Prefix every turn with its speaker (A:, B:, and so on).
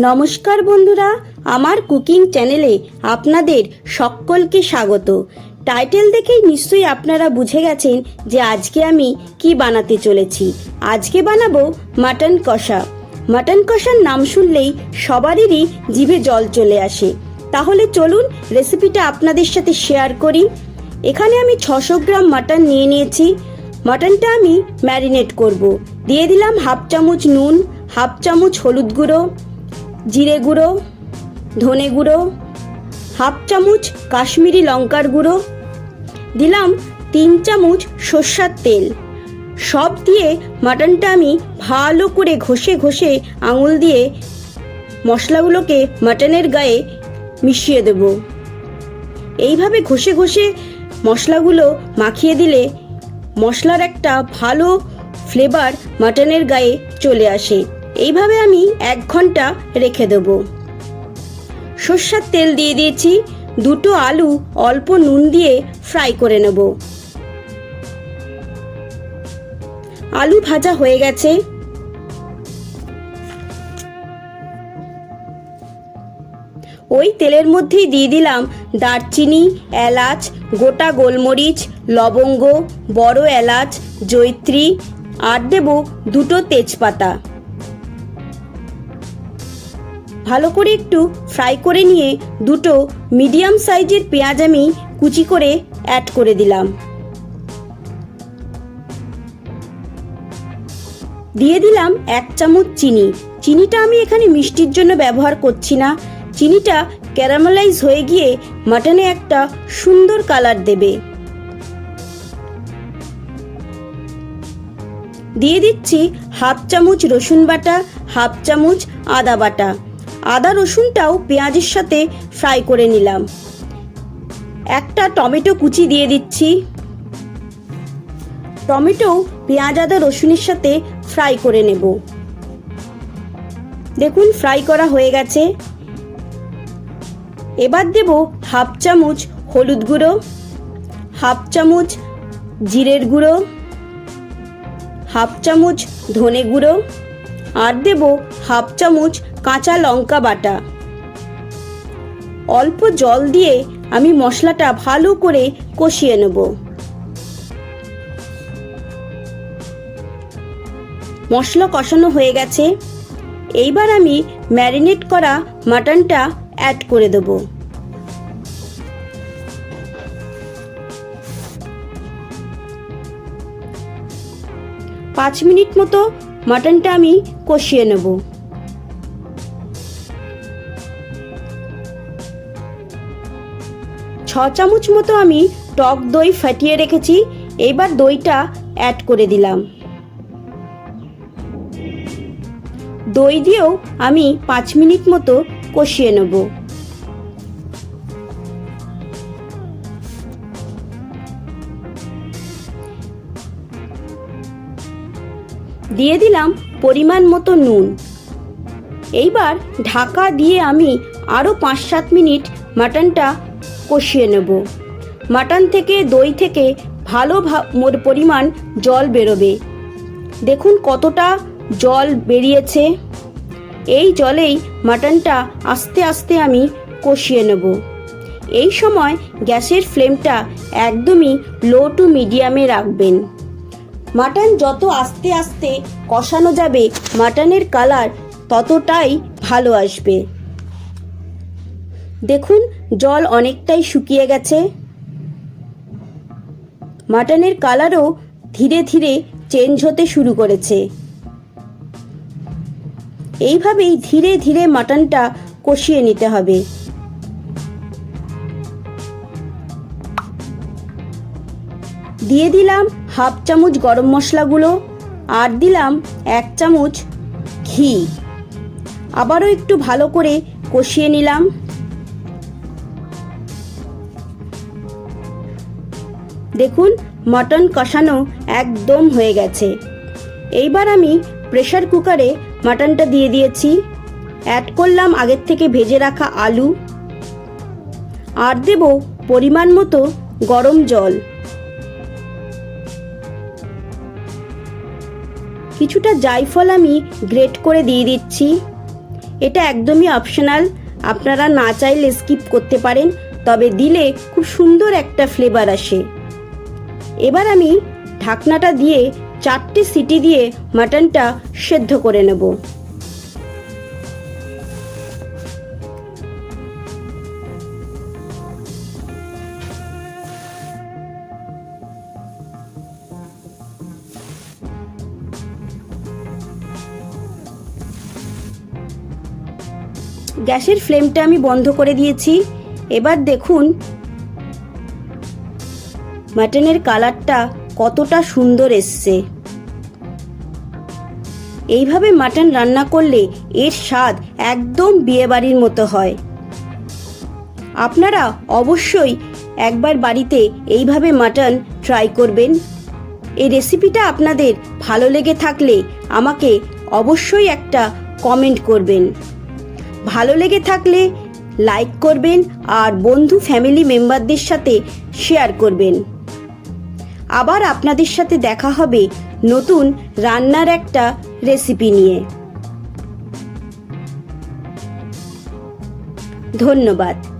A: নমস্কার বন্ধুরা, আমার কুকিং চ্যানেলে আপনাদের সকলকে স্বাগত। টাইটেল দেখেই নিশ্চয়ই আপনারা বুঝে গেছেন যে আজকে আমি কি বানাতে চলেছি। আজকে বানাবো মাটন কষা। মাটন কষার নাম শুনলেই সবারই জিভে জল চলে আসে। তাহলে চলুন রেসিপিটা আপনাদের সাথে শেয়ার করি। এখানে আমি 600 গ্রাম মাটন নিয়ে নিয়েছি। মাটনটা আমি ম্যারিনেট করব। দিয়ে দিলাম হাফ চামচ নুন, হাফ চামচ হলুদ গুঁড়ো, জিরে গুঁড়ো, ধনে গুঁড়ো, হাফ চামচ কাশ্মীরি লঙ্কার গুঁড়ো, দিলাম 3 চামচ সর্ষের তেল। সব দিয়ে মাটনটা আমি ভালো করে ঘষে ঘষে আঙুল দিয়ে মশলাগুলোকে মাটনের গায়ে মিশিয়ে দেব। এইভাবে ঘষে ঘষে মশলাগুলো মাখিয়ে দিলে মশলার একটা ভালো ফ্লেভার মাটনের গায়ে চলে আসে। এইভাবে আমি 1 ঘন্টা রেখে দেব। সর্ষের তেল দিয়ে দিয়েছি। 2টো আলু অল্প নুন দিয়ে ফ্রাই করে নেব। আলু ভাজা হয়ে গেছে। ওই তেলের মধ্যেই দিয়ে দিলাম দারচিনি, এলাচ, গোটা গোলমরিচ, লবঙ্গ, বড় এলাচ, জয়িত্রী, আর দেব 2টো তেজপাতা। ভালো করে একটু ফ্রাই করে নিয়ে 2টো মিডিয়াম সাইজের পেঁয়াজ আমি কুচি করে অ্যাড করে দিলাম। দিয়ে দিলাম 1 চামচ চিনি। চিনিটা আমি এখানে মিষ্টির জন্য ব্যবহার করছি না। চিনিটা ক্যারামেলাইজ হয়ে গিয়ে মাটনে একটা সুন্দর কালার দেবে। দিয়ে দিচ্ছি হাফ চামচ রসুন বাটা, হাফ চামচ আদা বাটা। আদা রসুনটাও পেঁয়াজের সাথে ফ্রাই করে নিলাম। একটা টমেটো কুচি দিয়ে দিচ্ছি। টমেটো পেঁয়াজ আদা রসুনের সাথে ফ্রাই করে নেব। দেখুন ফ্রাই করা হয়ে গেছে। এবার দেব হাফ চামচ হলুদ গুঁড়ো, হাফ চামচ জিরের গুঁড়ো, হাফ চামচ ধনে গুঁড়ো, আর দেব হাফ চামচ কাঁচা লঙ্কা বাটা। অল্প জল দিয়ে আমি মশলাটা ভালো করে কষিয়ে নেব। মশলা কষানো হয়ে গেছে। এইবার আমি ম্যারিনেট করা মাটনটা অ্যাড করে দেব। পাঁচ মিনিট মতো মাটনটা আমি কষিয়ে নেব। ছ চামচ মতো আমি টক দই ফাটিয়ে রেখেছি। এইবার দইটা অ্যাড করে দিলাম। দই দিয়েও আমি 5 মিনিট মতো কষিয়ে নেব। দিয়ে দিলাম পরিমাণ মতো নুন। এইবার ঢাকা দিয়ে আমি আরও 5-7 মিনিট মাটনটা কষিয়ে নেব। মাটন থেকে দই থেকে ভালো পরিমাণ জল বেরোবে। দেখুন কতটা জল বেরিয়েছে। এই জলেই মাটনটা আস্তে আস্তে আমি কষিয়ে নেব। এই সময় গ্যাসের ফ্লেমটা একদমই লো টু মিডিয়ামে রাখবেন। মাটন যত আস্তে আস্তে কষানো যাবে মাটনের কালার ততটাই ভালো আসবে। দেখুন জল অনেকটাই শুকিয়ে গেছে। মাটনের কালারও ধীরে ধীরে চেঞ্জ হতে শুরু করেছে। এইভাবেই ধীরে ধীরে মাটনটা কষিয়ে নিতে হবে। দিয়ে দিলাম হাফ চামচ গরম মশলা গুঁড়ো, আর দিলাম 1 চামচ ঘি। আবারও একটু ভালো করে কষিয়ে নিলাম। দেখুন মাটন কষানো একদম হয়ে গেছে। এইবার আমি প্রেসার কুকারে মাটনটা দিয়ে দিয়েছি। অ্যাড করলাম আগের থেকে ভেজে রাখা আলু, আর দেব পরিমাণ মতো গরম জল। কিছুটা জায়ফল আমি গ্রেট করে দিয়ে দিচ্ছি। এটা একদমই অপশনাল, আপনারা না চাইলে স্কিপ করতে পারেন, তবে দিলে খুব সুন্দর একটা ফ্লেভার আসে। এবার আমি ঢাকনাটা দিয়ে 4টে সিটি দিয়ে মাটনটা সেদ্ধ করে নেব। গ্যাসের ফ্লেমটা আমি বন্ধ করে দিয়েছি। এবার দেখুন মাটনের কালারটা কতটা সুন্দর এসছে। এইভাবে মাটন রান্না করলে এর স্বাদ একদম বিয়েবাড়ির মতো হয়। আপনারা অবশ্যই একবার বাড়িতে এইভাবে মাটন ট্রাই করবেন। এই রেসিপিটা আপনাদের ভালো লেগে থাকলে আমাকে অবশ্যই একটা কমেন্ট করবেন। ভালো লেগে থাকলে লাইক করবেন আর বন্ধু ফ্যামিলি মেম্বারদের সাথে শেয়ার করবেন। আবার আপনাদের সাথে দেখা হবে নতুন রান্নার একটা রেসিপি নিয়ে। ধন্যবাদ।